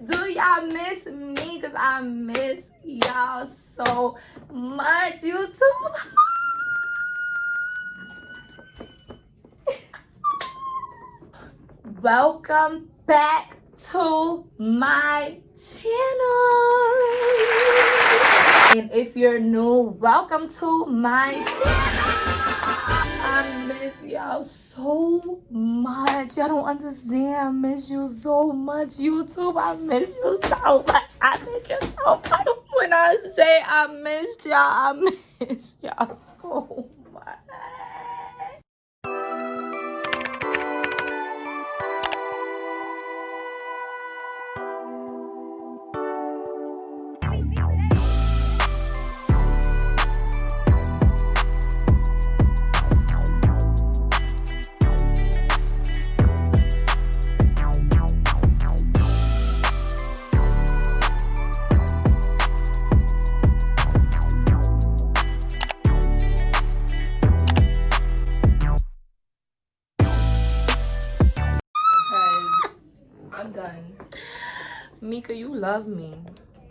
Do y'all miss me? Because I miss y'all so much, YouTube. Welcome back to my channel. And if you're new, welcome to my channel. I miss y'all so much. Y'all don't understand. I miss you so much, YouTube. I miss you so much. I miss you so much. When I say I miss y'all, I miss y'all so much. I'm done. Mika, you love me.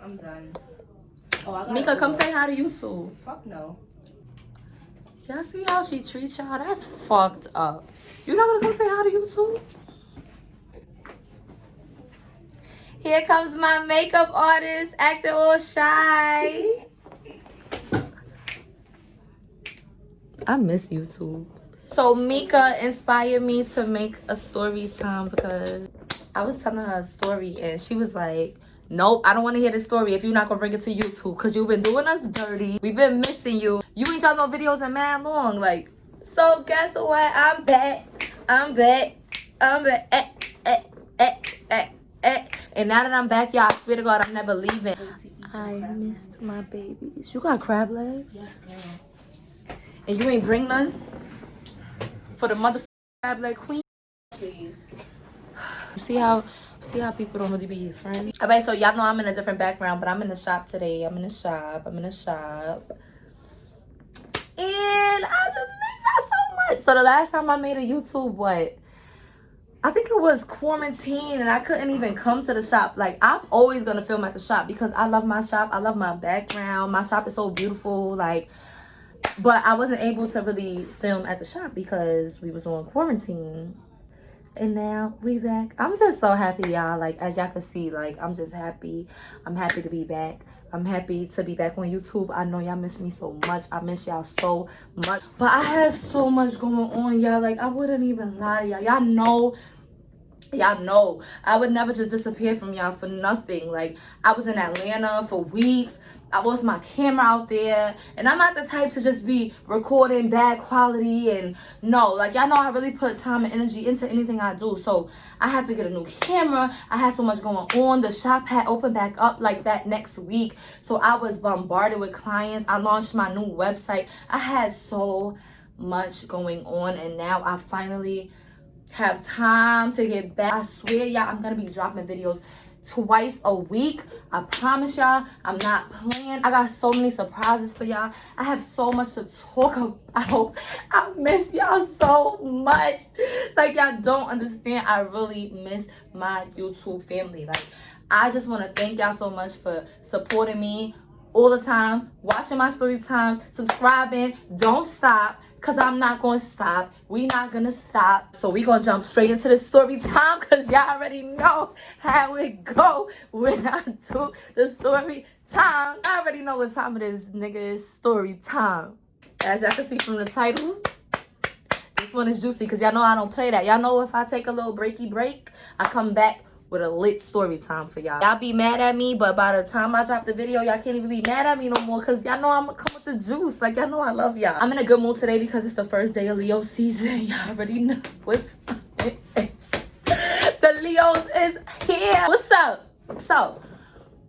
I'm done. Mika, come say hi to YouTube. Fuck no. Y'all see how she treats y'all? That's fucked up. You not gonna come say hi to YouTube? Here comes my makeup artist acting all shy. I miss YouTube. So Mika inspired me to make a story time because I was telling her a story and she was like, nope, I don't want to hear the story if you're not going to bring it to YouTube because you've been doing us dirty. We've been missing you. You ain't done no videos in mad long. Like, so guess what? I'm back. I'm back. I'm back. And now that I'm back, y'all, I swear to God, I'm never leaving. I missed my babies. You got crab legs? Yes, ma'am. And you ain't bring none? For the motherfucking crab leg queen? Please. See how people don't really be your friends? Alright, so y'all know I'm in a different background, but I'm in the shop today. I'm in the shop. And I just miss y'all so much. So the last time I made a YouTube, what? I think it was quarantine and I couldn't even come to the shop. Like, I'm always gonna film at the shop because I love my shop. I love my background. My shop is so beautiful. Like, but I wasn't able to really film at the shop because we was on quarantine. And now we back. I'm just so happy, y'all. Like, as y'all can see, like, I'm just happy. I'm happy to be back. I'm happy to be back on YouTube. I know y'all miss me so much. I miss y'all so much. But I had so much going on, y'all. Like, I wouldn't even lie to y'all. Y'all know I would never just disappear from y'all for nothing. Like, I was in Atlanta for weeks. I lost my camera out there, and I'm not the type to just be recording bad quality. And no, like, y'all know I really put time and energy into anything I do. So I had to get a new camera. I had so much going on. The shop had opened back up like that next week, so I was bombarded with clients. I launched my new website. I had so much going on, and now I finally have time to get back. I swear, y'all, I'm gonna be dropping videos twice a week. I promise y'all, I'm not playing. I got so many surprises for y'all. I have so much to talk about. I miss y'all so much. Like, y'all don't understand. I really miss my YouTube family. Like, I just want to thank y'all so much for supporting me all the time, watching my story times, subscribing. Don't stop, because I'm not going to stop. We not going to stop. So we going to jump straight into the story time, because y'all already know how it go when I do the story time. I already know what time it is, nigga. It's story time. As y'all can see from the title, this one is juicy, because y'all know I don't play that. Y'all know if I take a little breaky break, I come back with a lit story time for y'all. Y'all be mad at me, but by the time I drop the video, y'all can't even be mad at me no more, because y'all know I'm gonna come with the juice. Like, y'all know I love y'all. I'm in a good mood today because it's the first day of Leo season. Y'all already know what's the Leos is here. What's up? So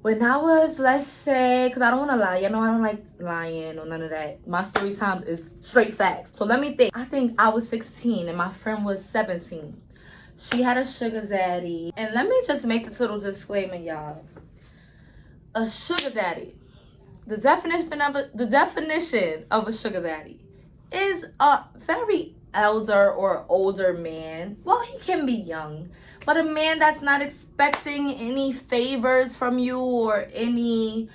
when I was, let's say, because I don't want to lie, you know, I don't like lying or none of that. My story times is straight facts. So let me think. I think I was 16 and my friend was 17. She had a sugar daddy. And let me just make this little disclaimer, y'all. A sugar daddy. The definition of a sugar daddy is a very elder or older man. Well, he can be young, But a man that's not expecting any favors from you or any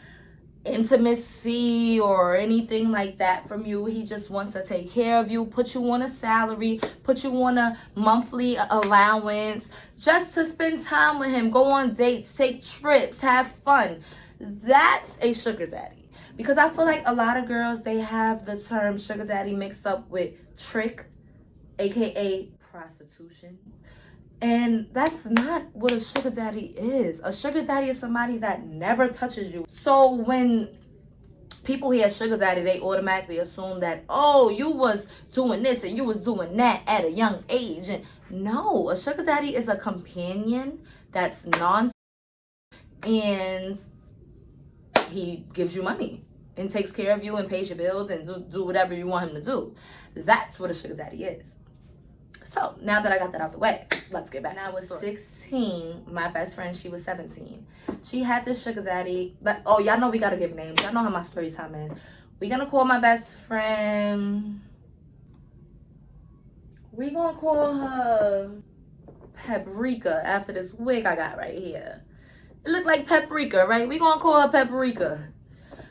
intimacy or anything like that from you. He just wants to take care of you, put you on a salary, put you on a monthly allowance, just to spend time with him, go on dates, take trips, have fun. That's a sugar daddy. Because I feel like a lot of girls, they have the term sugar daddy mixed up with trick, aka prostitution. And that's not what a sugar daddy is. A sugar daddy is somebody that never touches you. So when people hear sugar daddy, they automatically assume that, oh, you was doing this and you was doing that at a young age. And no, a sugar daddy is a companion that's and he gives you money and takes care of you and pays your bills and do whatever you want him to do. That's what a sugar daddy is. So now that I got that out the way, let's get back. When I was 16, my best friend, she was 17. She had this sugar daddy. Oh, y'all know we gotta give names. Y'all know how my story time is. We're gonna call my best friend. We gonna call her Paprika after this wig I got right here. It looked like paprika, right? We gonna call her Paprika.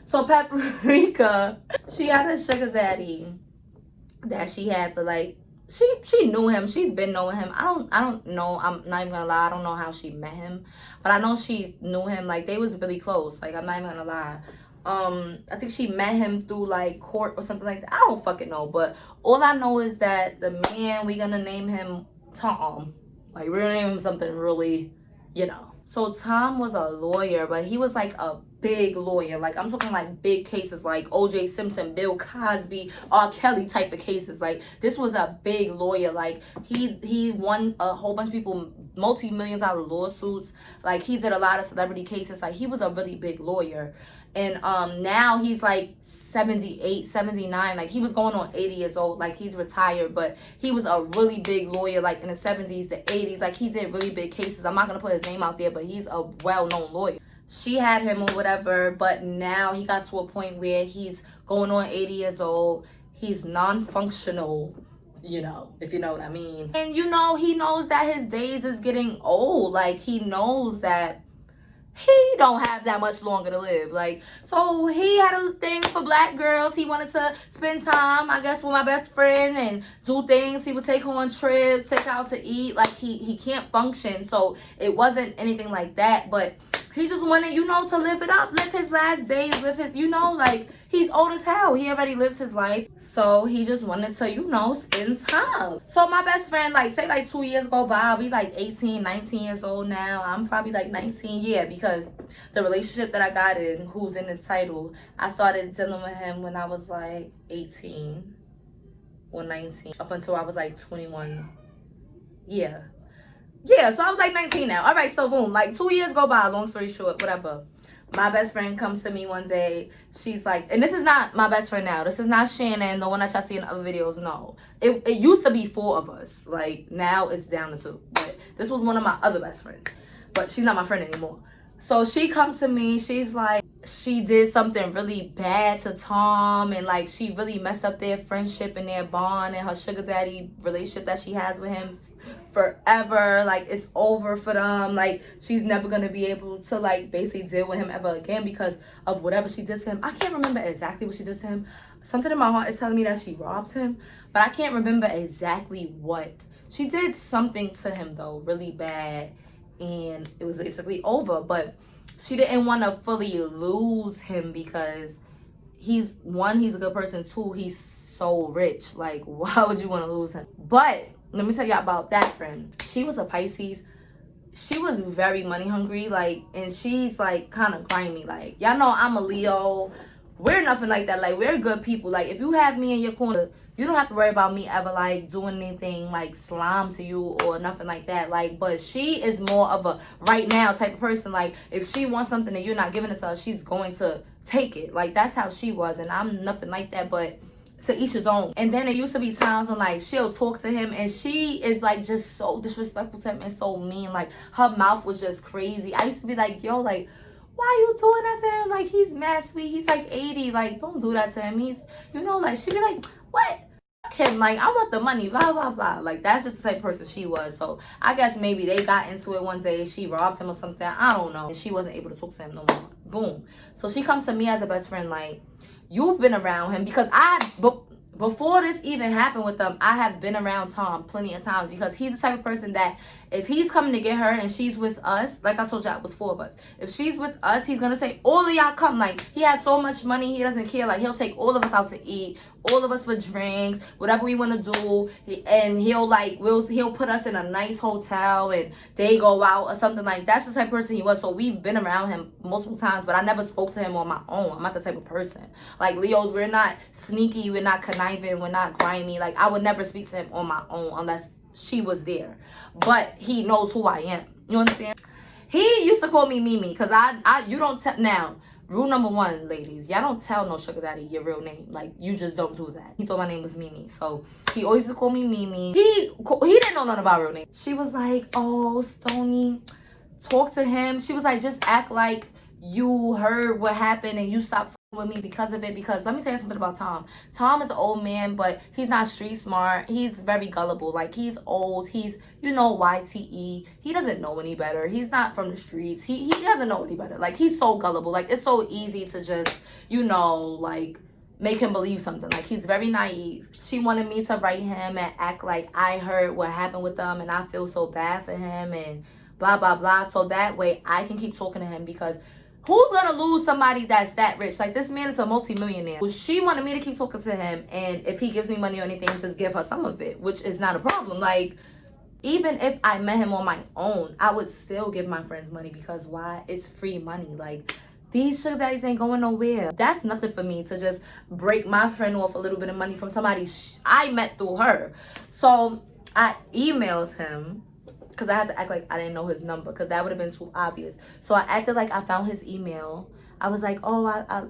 So Paprika, she had a sugar daddy that she had for like. She knew him. She's been knowing him. I don't know. I'm not even gonna lie. I don't know how she met him, but I know she knew him. Like they was really close. Like I'm not even gonna lie. I think she met him through like court or something like that. I don't fucking know. But all I know is that the man, we gonna name him Tom. Like we're gonna name him something really, you know. So Tom was a lawyer, but he was like a big lawyer. Like I'm talking like big cases like OJ Simpson, Bill Cosby, R. Kelly type of cases. Like this was a big lawyer. Like he won a whole bunch of people multi-million-dollar lawsuits. Like he did a lot of celebrity cases. Like he was a really big lawyer. And now he's like 78, 79. Like he was going on 80 years old. Like he's retired, but he was a really big lawyer like in the 70s, the 80s. Like he did really big cases. I'm not gonna put his name out there, but he's a well-known lawyer. She had him or whatever, but now he got to a point where he's going on 80 years old. He's non-functional, you know, if you know what I mean. And you know, he knows that his days is getting old. Like he knows that he don't have that much longer to live. Like, so he had a thing for black girls. He wanted to spend time, I guess, with my best friend and do things. He would take her on trips, take her out to eat. Like he can't function, so it wasn't anything like that, but he just wanted, you know, to live it up, live his last days, live his, you know, like he's old as hell. He already lived his life, so he just wanted to, you know, spend time. So my best friend, like, say like 2 years go by, we like 18, 19 years old now. I'm probably like 19, yeah, because the relationship that I got in, who's in this title, I started dealing with him when I was like 18 or 19, up until I was like 21. Yeah, so I was like 19 now. All right, so boom, like 2 years go by, long story short, whatever. My best friend comes to me one day. She's like, and this is not my best friend now. This is not Shannon, the one that y'all see in other videos. No, it used to be 4 of us. Like now it's down to 2. But this was one of my other best friends. But she's not my friend anymore. So she comes to me. She's like, she did something really bad to Tom. And like she really messed up their friendship and their bond and her sugar daddy relationship that she has with him forever. Like it's over for them. Like she's never gonna be able to like basically deal with him ever again because of whatever she did to him. I can't remember exactly what she did to him. Something in my heart is telling me that she robs him, but I can't remember exactly what. She did something to him though, really bad, and it was basically over. But she didn't want to fully lose him because he's a good person. 2, he's so rich. Like why would you want to lose him? But let me tell y'all about that friend. She was a Pisces. She was very money hungry, like, and she's like kind of grimy. Like, y'all know I'm a Leo. We're nothing like that. Like, we're good people. Like, if you have me in your corner, you don't have to worry about me ever like doing anything like slime to you or nothing like that. Like, but she is more of a right now type of person. Like, if she wants something and you're not giving it to her, she's going to take it. Like, that's how she was, and I'm nothing like that. But to each his own. And then it used to be times when like she'll talk to him and she is like just so disrespectful to him and so mean. Like her mouth was just crazy. I used to be like, yo, like, why you doing that to him? Like he's mad sweet. He's like 80. Like don't do that to him. He's, you know, like she'd be like, what? him. Like, I want the money, blah, blah, blah. Like, that's just the type of person she was. So, I guess maybe they got into it one day. She robbed him or something. I don't know. And she wasn't able to talk to him no more. Boom. So, she comes to me as a best friend, like, you've been around him. Because before this even happened with them, I have been around Tom plenty of times because he's the type of person that if he's coming to get her and she's with us, like I told y'all, it was 4 of us. If she's with us, he's gonna say, all of y'all come. Like, he has so much money, he doesn't care. Like, he'll take all of us out to eat, all of us for drinks, whatever we want to do. And he'll put us in a nice hotel and they go out or something. Like, that's the type of person he was. So we've been around him multiple times, but I never spoke to him on my own. I'm not the type of person. Like, Leos, we're not sneaky, we're not conniving, we're not grimy. Like, I would never speak to him on my own unless she was there. But he knows who I am. You understand? He used to call me Mimi because you don't tell. Now, rule number 1, ladies, y'all don't tell no sugar daddy your real name. Like, you just don't do that. He thought my name was Mimi, so he always used to call me Mimi. He didn't know none of our real name. She was like, oh, Stoney, talk to him. She was like, just act like you heard what happened and you stopped with me because of it. Because let me tell you something about Tom. Tom is an old man, but he's not street smart. He's very gullible. Like, he's old. He's, you know, YTE. He doesn't know any better. He's not from the streets. He doesn't know any better. Like, he's so gullible. Like, it's so easy to just, you know, like, make him believe something. Like, he's very naive. She wanted me to write him and act like I heard what happened with them and I feel so bad for him and blah, blah, blah. So that way I can keep talking to him because who's gonna lose somebody that's that rich? Like, this man is a multi-millionaire. Well, she wanted me to keep talking to him, and if he gives me money or anything, just give her some of it, which is not a problem. Like, even if I met him on my own, I would still give my friends money because why? It's free money. Like, these sugar daddies ain't going nowhere. That's nothing for me to just break my friend off a little bit of money from somebody I met through her. So I emails him, because I had to act like I didn't know his number because that would have been too obvious. So I acted like I found his email. I was like, oh,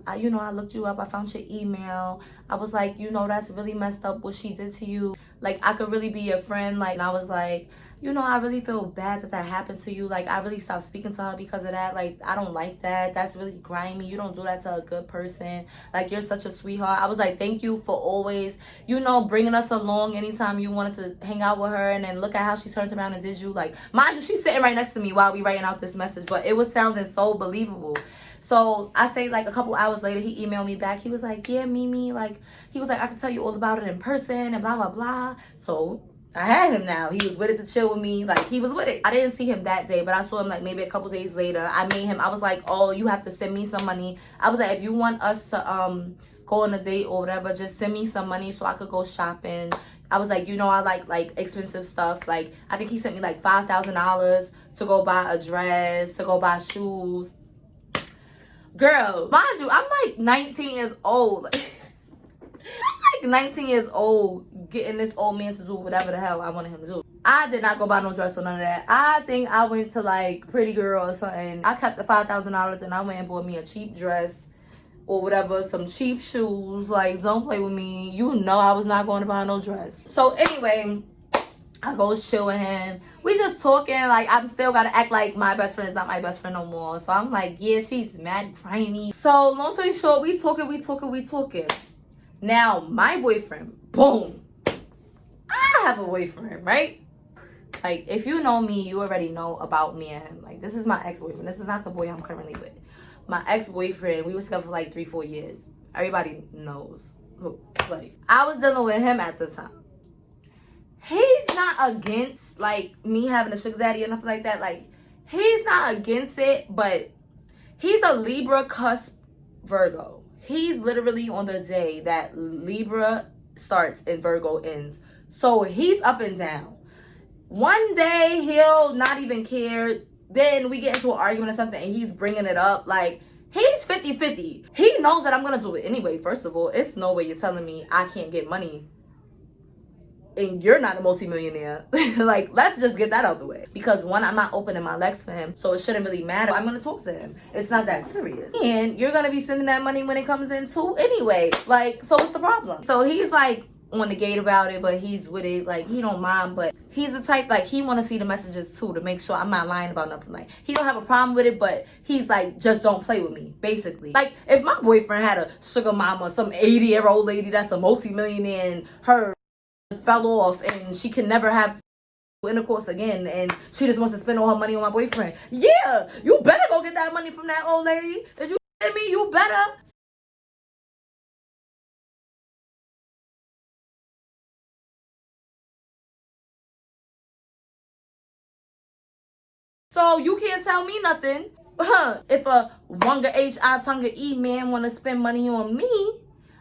I you know, I looked you up. I found your email. I was like, you know, that's really messed up what she did to you. Like, I could really be your friend. Like, and I was like, you know, I really feel bad that happened to you. Like, I really stopped speaking to her because of that. Like, I don't like that. That's really grimy. You don't do that to a good person. Like, you're such a sweetheart. I was like, thank you for always, you know, bringing us along anytime you wanted to hang out with her. And then look at how she turned around and did you. Like, mind you, she's sitting right next to me while we writing out this message. But it was sounding so believable. So I say, like, a couple hours later, he emailed me back. He was like, yeah, Mimi. Like, he was like, I can tell you all about it in person and blah, blah, blah. So I had him now. He was with it to chill with me. Like, he was with it. I didn't see him that day, but I saw him, like, maybe a couple days later. I made him, I was like, oh, you have to send me some money. I was like, if you want us to go on a date or whatever, just send me some money so I could go shopping. I was like, you know, I like expensive stuff. Like, I think he sent me, like, $5,000 to go buy a dress, to go buy shoes. Girl, mind you, I'm, like, 19 years old. I'm like 19 years old getting this old man to do whatever the hell I wanted him to do. I did not go buy no dress or none of that. I think I went to, like, Pretty Girl or something. I kept the $5,000 and I went and bought me a cheap dress or whatever, some cheap shoes. Like, don't play with me. You know I was not going to buy no dress. So anyway, I go chill with him. We just talking. Like, I'm still got to act like my best friend is not my best friend no more. So I'm like, yeah, she's mad grimy. So long story short, we talking. Now, my boyfriend, boom. I have a boyfriend, right? Like, if you know me, you already know about me and him. Like, this is my ex-boyfriend. This is not the boy I'm currently with. My ex-boyfriend, we was together for like 3-4 years. Everybody knows who. Like, I was dealing with him at the time. He's not against, like, me having a sugar daddy or nothing like that. Like, he's not against it, but he's a Libra cusp Virgo. He's literally on the day that Libra starts and Virgo ends. So he's up and down. One day he'll not even care. Then we get into an argument or something and he's bringing it up. Like, he's 50-50. He knows that I'm going to do it anyway. First of all, it's no way you're telling me I can't get money and you're not a multimillionaire. Like, let's just get that out the way. Because one, I'm not opening my legs for him, so it shouldn't really matter. I'm gonna talk to him. It's not that serious. And you're gonna be sending that money when it comes in too anyway. Like, so what's the problem? So he's like on the gate about it, but he's with it. Like, he don't mind, but he's the type, like, he want to see the messages too to make sure I'm not lying about nothing. Like, he don't have a problem with it, but he's like, just don't play with me, basically. Like, if my boyfriend had a sugar mama, some 80-year-old lady that's a multimillionaire and her fell off and she can never have intercourse again, and she just wants to spend all her money on my boyfriend. Yeah, you better go get that money from that old lady. Did you hear me? You better. So you can't tell me nothing. If a Wonga H.I. Tonga E man want to spend money on me,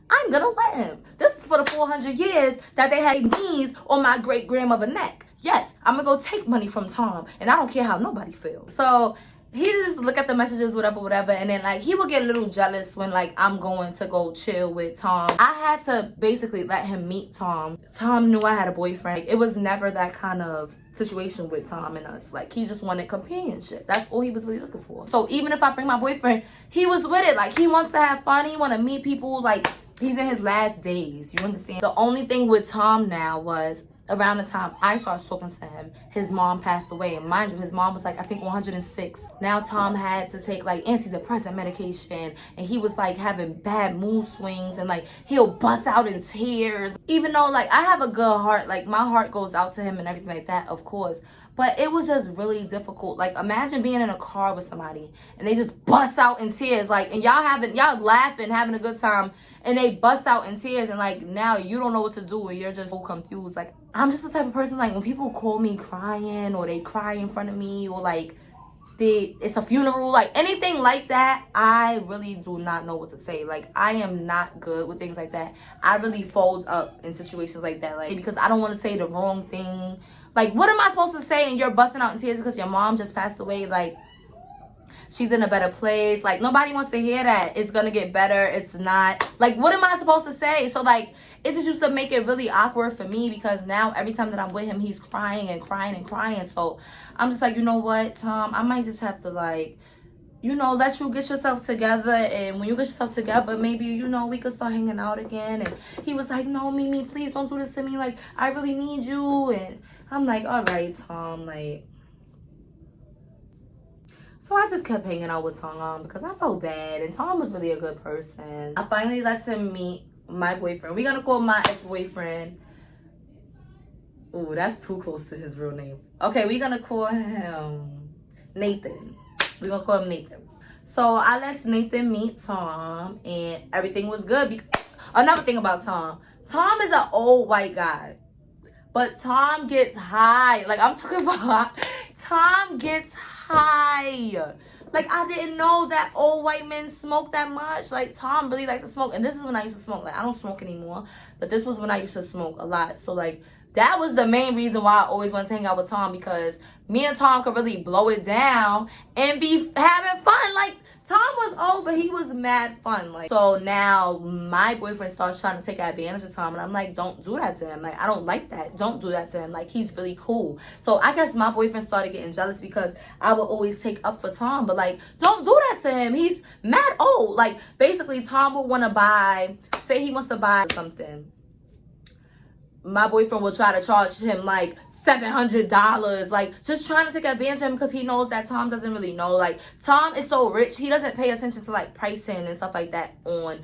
I'm gonna let him. This is for the 400 years that they had knees on my great grandmother neck. Yes, I'm gonna go take money from Tom, and I don't care how nobody feels. So he just look at the messages, whatever, and then like he would get a little jealous when like I'm going to go chill with Tom. I had to basically let him meet Tom. Tom knew I had a boyfriend. It was never that kind of situation with Tom and us. Like, he just wanted companionship. That's all he was really looking for. So even if I bring my boyfriend, he was with it. Like, he wants to have fun. He want to meet people. Like, he's in his last days. You understand? The only thing with Tom now was around the time I started talking to him, his mom passed away. And mind you, his mom was like, I think 106. Now Tom had to take like antidepressant medication, and he was like having bad mood swings, and like he'll bust out in tears. Even though like I have a good heart, like my heart goes out to him and everything like that, of course. But it was just really difficult. Like, imagine being in a car with somebody and they just bust out in tears, like, and y'all laughing, having a good time, and they bust out in tears, and like now you don't know what to do, and you're just so confused. Like, I'm just the type of person, like, when people call me crying, or they cry in front of me, or like it's a funeral, like anything like that, I really do not know what to say. Like, I am not good with things like that. I really fold up in situations like that, like, because I don't want to say the wrong thing. Like, what am I supposed to say? And you're busting out in tears because your mom just passed away. Like, she's in a better place. Like, nobody wants to hear that. It's gonna get better. It's not. Like, what am I supposed to say? So, like, it just used to make it really awkward for me, because now every time that I'm with him, he's crying and crying and crying. So, I'm just like, you know what, Tom? I might just have to, like, you know, let you get yourself together. And when you get yourself together, maybe, you know, we could start hanging out again. And he was like, no, Mimi, please don't do this to me. Like, I really need you. And I'm like, all right, Tom, like. So I just kept hanging out with Tom because I felt bad. And Tom was really a good person. I finally let him meet my boyfriend. We're going to call my ex-boyfriend. Ooh, that's too close to his real name. Okay, we're going to call him Nathan. We're going to call him Nathan. So I let Nathan meet Tom, and everything was good. Another thing about Tom. Tom is an old white guy. But Tom gets high. Like, I'm talking about, Tom gets high. Like, I didn't know that old white men smoke that much. Like, Tom really liked to smoke. And this is when I used to smoke. Like, I don't smoke anymore. But this was when I used to smoke a lot. So, like, that was the main reason why I always wanted to hang out with Tom. Because me and Tom could really blow it down and be having fun. Like, Tom was old, but he was mad fun. Like, so now my boyfriend starts trying to take advantage of Tom, and I'm like, don't do that to him. Like, I don't like that. Don't do that to him. Like, he's really cool. So I guess my boyfriend started getting jealous because I would always take up for Tom, but like, don't do that to him. He's mad old. Like, basically, Tom would want to buy, say he wants to buy something. My boyfriend will try to charge him like $700, like just trying to take advantage of him, because he knows that Tom doesn't really know. Like, Tom is so rich, he doesn't pay attention to like pricing and stuff like that on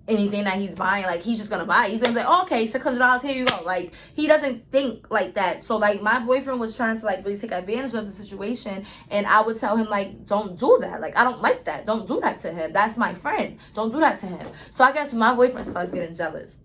anything that he's buying. Like, he's just gonna buy it. He's gonna say, oh, okay, $600, here you go. Like, he doesn't think like that. So like, my boyfriend was trying to like really take advantage of the situation, and I would tell him like, don't do that. Like, I don't like that. Don't do that to him. That's my friend. Don't do that to him. So I guess my boyfriend starts getting jealous.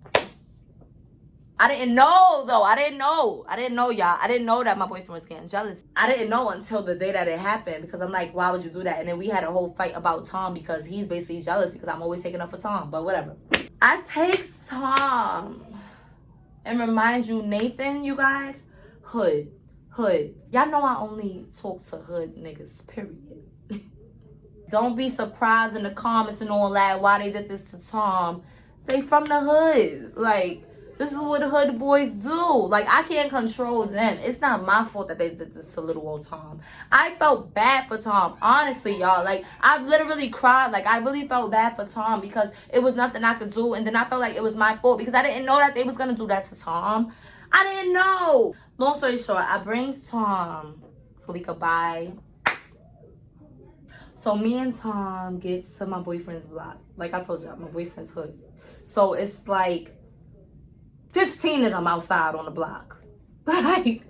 I didn't know, though. I didn't know, y'all. I didn't know that my boyfriend was getting jealous. I didn't know until the day that it happened, because I'm like, why would you do that? And then we had a whole fight about Tom, because he's basically jealous because I'm always taking up for Tom. But whatever. I text Tom and remind you, Nathan, you guys, Hood. Y'all know I only talk to Hood niggas, period. Don't be surprised in the comments and all that why they did this to Tom. They from the hood. Like, this is what the hood boys do. Like, I can't control them. It's not my fault that they did this to little old Tom. I felt bad for Tom. Honestly, y'all. Like, I literally cried. Like, I really felt bad for Tom, because it was nothing I could do. And then I felt like it was my fault, because I didn't know that they was going to do that to Tom. I didn't know. Long story short, I brings Tom so we could buy. So me and Tom gets to my boyfriend's block. Like I told y'all, my boyfriend's hood. So it's like 15 of them outside on the block. Like,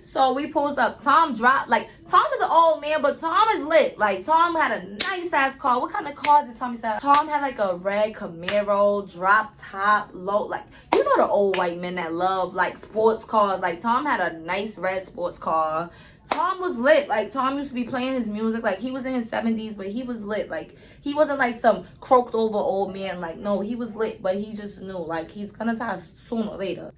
so we pulls up. Tom dropped, like, Tom is an old man, but Tom is lit. Like, Tom had a nice ass car. What kind of car did Tommy say? Tom had like a red Camaro, drop top, low, like, you know the old white men that love like sports cars. Like, Tom had a nice red sports car. Tom was lit. Like, Tom used to be playing his music. Like, he was in his 70s, but he was lit. Like, he wasn't like some croaked over old man. Like, no, he was lit, but he just knew, like, he's gonna die sooner or later.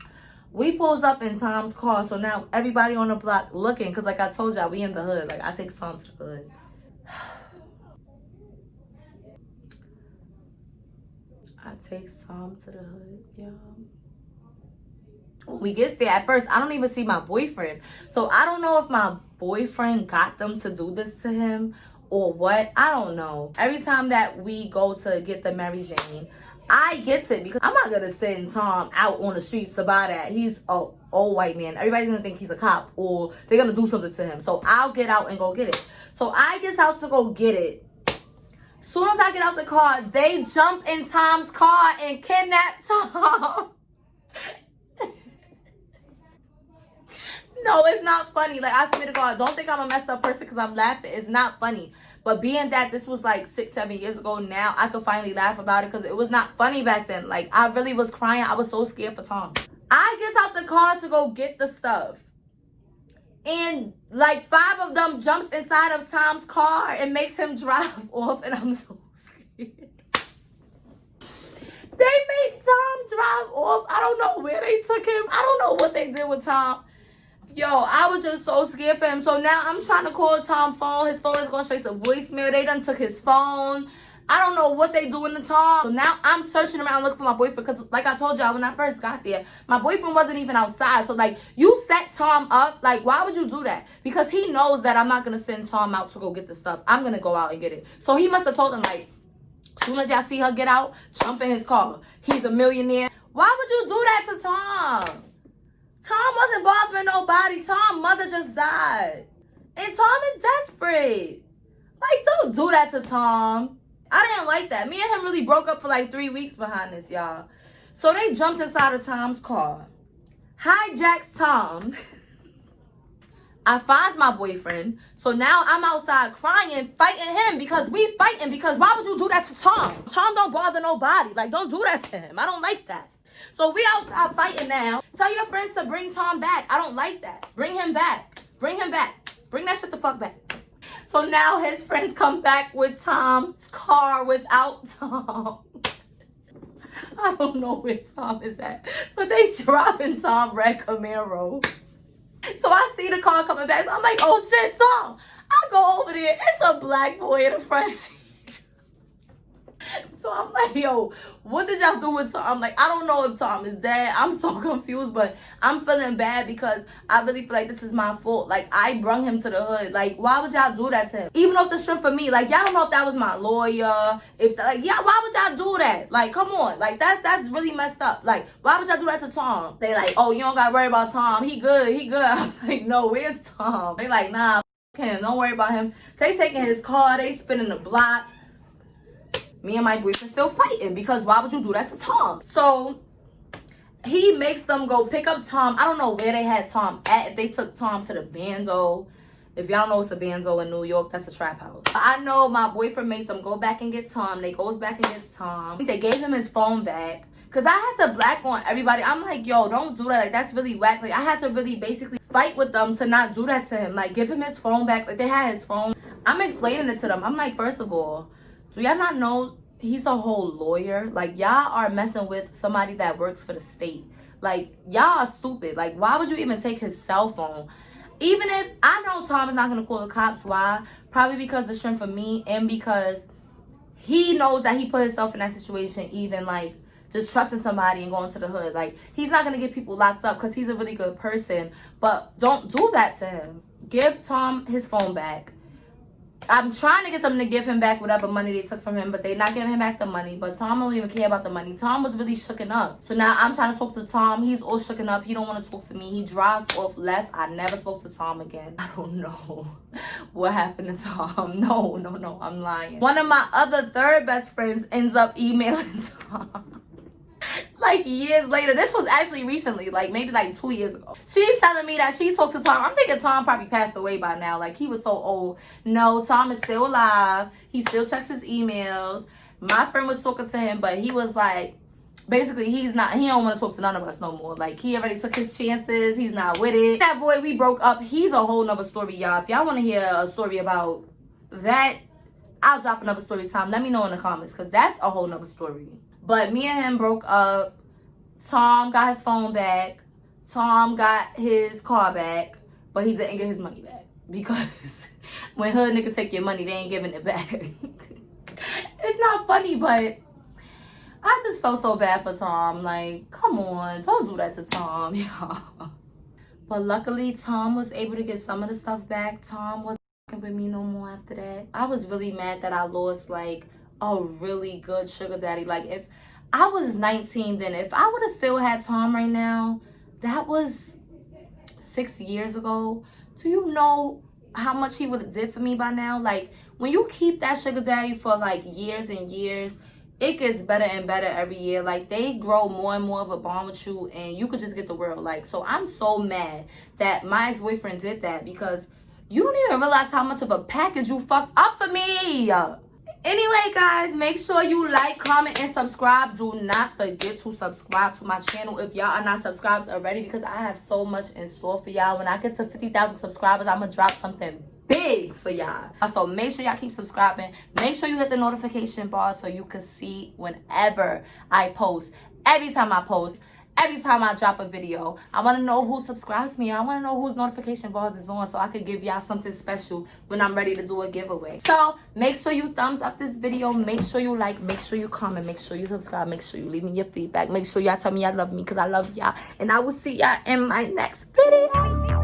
We pulls up in Tom's car, so now everybody on the block looking, because like I told y'all, we in the hood. Like, I take Tom to the hood. I take Tom to the hood, y'all. When we get there, at first, I don't even see my boyfriend. So I don't know if my boyfriend got them to do this to him or what. I don't know. Every time that we go to get the Mary Jane, I get it, because I'm not gonna send Tom out on the streets to buy that. He's a old white man. Everybody's gonna think he's a cop, or they're gonna do something to him. So I'll get out and go get it. So I get out to go get it. Soon as I get out the car, they jump in Tom's car and kidnap Tom. No, it's not funny. Like, I swear to God, don't think I'm a messed up person because I'm laughing. It's not funny. But being that this was like 6-7 years ago, now I could finally laugh about it because it was not funny back then. Like, I really was crying. I was so scared for Tom. I get out the car to go get the stuff. And like 5 of them jumps inside of Tom's car and makes him drive off. And I'm so scared. They made Tom drive off. I don't know where they took him. I don't know what they did with Tom. Yo, I was just so scared for him. So now I'm trying to call Tom's phone. His phone is going straight to voicemail. They done took his phone. I don't know what they doing to Tom. So now I'm searching around looking for my boyfriend. Because like I told y'all, when I first got there, my boyfriend wasn't even outside. So like, you set Tom up. Like, why would you do that? Because he knows that I'm not going to send Tom out to go get the stuff. I'm going to go out and get it. So he must have told him, like, as soon as y'all see her get out, jump in his car. He's a millionaire. Why would you do that to Tom? Tom wasn't bothering nobody. Tom's mother just died. And Tom is desperate. Like, don't do that to Tom. I didn't like that. Me and him really broke up for like 3 weeks behind this, y'all. So they jumps inside of Tom's car. Hijacks Tom. I finds my boyfriend. So now I'm outside crying, fighting him because we fighting. Because why would you do that to Tom? Tom don't bother nobody. Like, don't do that to him. I don't like that. So we outside fighting now. Tell your friends to bring Tom back. I don't like that. Bring him back. Bring him back. Bring that shit the fuck back. So now his friends come back with Tom's car without Tom. I don't know where Tom is at. But they driving Tom red Camaro. So I see the car coming back. So I'm like, oh shit, Tom. I go over there. It's a black boy in the front seat. So I'm like, yo, what did y'all do with Tom? I'm like, I don't know if Tom is dead. I'm so confused, but I'm feeling bad because I really feel like this is my fault. Like, I brung him to the hood. Like, why would y'all do that to him? Even off the strength for me. Like, y'all don't know if that was my lawyer. If, like, yeah, why would y'all do that? Like, come on. Like, that's really messed up. Like, why would y'all do that to Tom? They like, oh, you don't got to worry about Tom. He good. He good. I'm like, no, where's Tom? They like, nah, him. Don't worry about him. They taking his car. They spinning the blocks. Me and my boyfriend still fighting because why would you do that to Tom? So he makes them go pick up Tom. I don't know where they had Tom at. If they took Tom to the Banzo. If y'all know it's a Banzo in New York, that's a trap house. I know my boyfriend made them go back and get Tom. They goes back and gets Tom. They gave him his phone back. Because I had to black on everybody. I'm like, yo, don't do that. Like, that's really whack. Like, I had to really basically fight with them to not do that to him. Like, give him his phone back. Like, they had his phone. I'm explaining it to them. I'm like, first of all, do y'all not know he's a whole lawyer? Like, y'all are messing with somebody that works for the state. Like, y'all are stupid. Like, why would you even take his cell phone? Even if, I know Tom is not going to call the cops. Why? Probably because the strength for me and because he knows that he put himself in that situation, even, like, just trusting somebody and going to the hood. Like, he's not going to get people locked up because he's a really good person. But don't do that to him. Give Tom his phone back. I'm trying to get them to give him back whatever money they took from him, but they're not giving him back the money. But Tom don't even care about the money. Tom was really shooken up. So now I'm trying to talk to Tom. He's all shooken up. He don't want to talk to me. He drives off left. I never spoke to Tom again. I don't know what happened to Tom. No, I'm lying. One of my other third best friends ends up emailing Tom. Like, like years later. This was actually recently, like maybe like 2 years ago. She's telling me that she talked to Tom. I'm thinking Tom probably passed away by now. Like he was so old. No, Tom is still alive. He still checks his emails. My friend was talking to him, but he was like, basically he don't want to talk to none of us no more. Like he already took his chances. He's not with it. That boy, we broke up. He's a whole nother story, y'all. If y'all want to hear a story about that, I'll drop another story time. Let me know in the comments, because that's a whole nother story. But me and him broke up. Tom got his phone back. Tom got his car back, but he didn't get his money back, because when hood niggas take your money, they ain't giving it back. It's not funny, but I just felt so bad for Tom. Like, come on, don't do that to Tom, y'all. But luckily, Tom was able to get some of the stuff back. Tom wasn't with me no more after that. I was really mad that I lost like a really good sugar daddy. Like if I was 19 then, if I would have still had Tom right now, that was 6 years ago. Do you know how much he would have did for me by now? Like when you keep that sugar daddy for like years and years, it gets better and better every year. Like they grow more and more of a bond with you, and you could just get the world. Like, so I'm so mad that my ex-boyfriend did that, because you don't even realize how much of a package you fucked up for me. Anyway, guys, make sure you like, comment, and subscribe. Do not forget to subscribe to my channel if y'all are not subscribed already, because I have so much in store for y'all. When I get to 50,000 subscribers, I'm going to drop something big for y'all. So make sure y'all keep subscribing. Make sure you hit the notification bar so you can see whenever I post. Every time I post. Every time I drop a video. I want to know who subscribes to me. I want to know whose notification bars is on, so I could give y'all something special when I'm ready to do a giveaway. So make sure you thumbs up this video. Make sure you like. Make sure you comment. Make sure you subscribe. Make sure you leave me your feedback. Make sure y'all tell me y'all love me, because I love y'all. And I will see y'all in my next video.